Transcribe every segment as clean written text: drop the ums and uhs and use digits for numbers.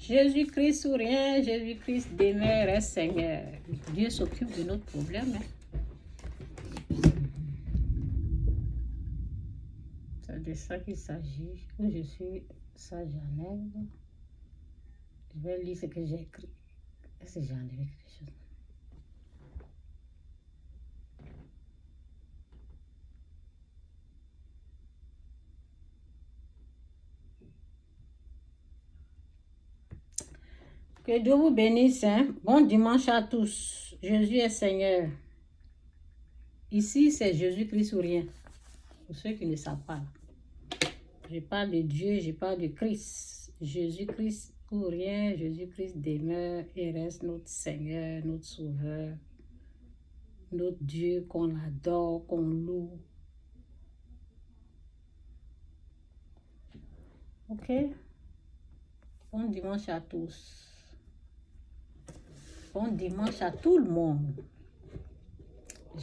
Jésus-Christ ou rien, Jésus-Christ demeure est Seigneur. Dieu s'occupe de notre problème. C'est de ça qu'il s'agit. Où je suis sa Genève. Je vais lire ce que j'ai écrit. Est-ce que j'ai enlevé quelque chose? Que Dieu vous bénisse. Bon dimanche à tous. Jésus est Seigneur. Ici, c'est Jésus-Christ ou rien. Pour ceux qui ne savent pas. Je parle de Dieu, je parle de Christ. Jésus-Christ ou rien. Jésus-Christ demeure et reste notre Seigneur, notre Sauveur. Notre Dieu qu'on adore, qu'on loue. Ok? Bon dimanche à tous. Bon dimanche à tout le monde.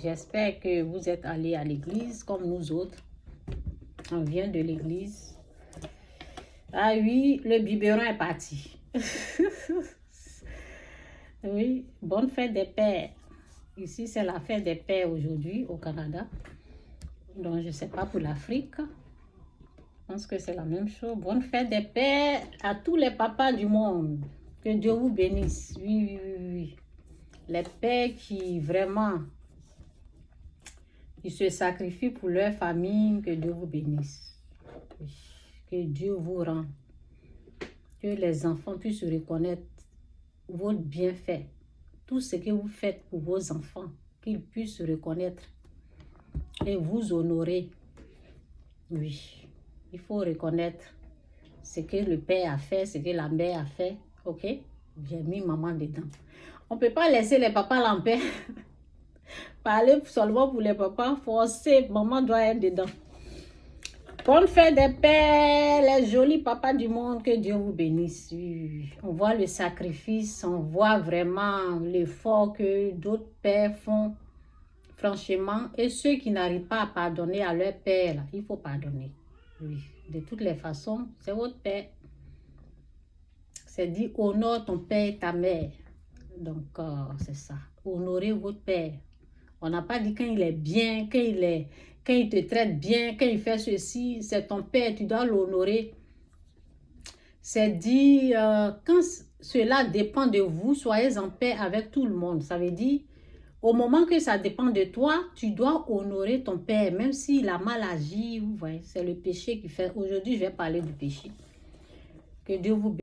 J'espère que vous êtes allés à l'église comme nous autres. On vient de l'église. Ah oui, le biberon est parti. Oui, bonne fête des pères. Ici, c'est la fête des pères aujourd'hui au Canada. Donc, je ne sais pas pour l'Afrique. Je pense que c'est la même chose. Bonne fête des pères à tous les papas du monde. Que Dieu vous bénisse. Oui, oui, oui, oui. Les pères qui vraiment ils se sacrifient pour leur famille. Que Dieu vous bénisse. Que Dieu vous rende. Que les enfants puissent reconnaître votre bienfait. Tout ce que vous faites pour vos enfants. Qu'ils puissent reconnaître et vous honorer. Oui. Il faut reconnaître ce que le père a fait, ce que la mère a fait. Ok? J'ai mis maman dedans. On ne peut pas laisser les papas en paix. Parler seulement pour les papas. Forcer, maman doit être dedans. Bonne fête des pères, les jolis papas du monde. Que Dieu vous bénisse. On voit le sacrifice, on voit vraiment l'effort que d'autres pères font. Franchement, et ceux qui n'arrivent pas à pardonner à leur père, là, il faut pardonner. Oui, de toutes les façons, c'est votre père. C'est dit, honore ton père et ta mère. Donc, c'est ça. Honorez votre père. On n'a pas dit quand il est bien, quand il te traite bien, quand il fait ceci, c'est ton père, tu dois l'honorer. C'est dit, quand cela dépend de vous, soyez en paix avec tout le monde. Ça veut dire, au moment que ça dépend de toi, tu dois honorer ton père, même s'il a mal agi. Vous voyez, c'est le péché qui fait. Aujourd'hui, je vais parler du péché. Que Dieu vous bénisse.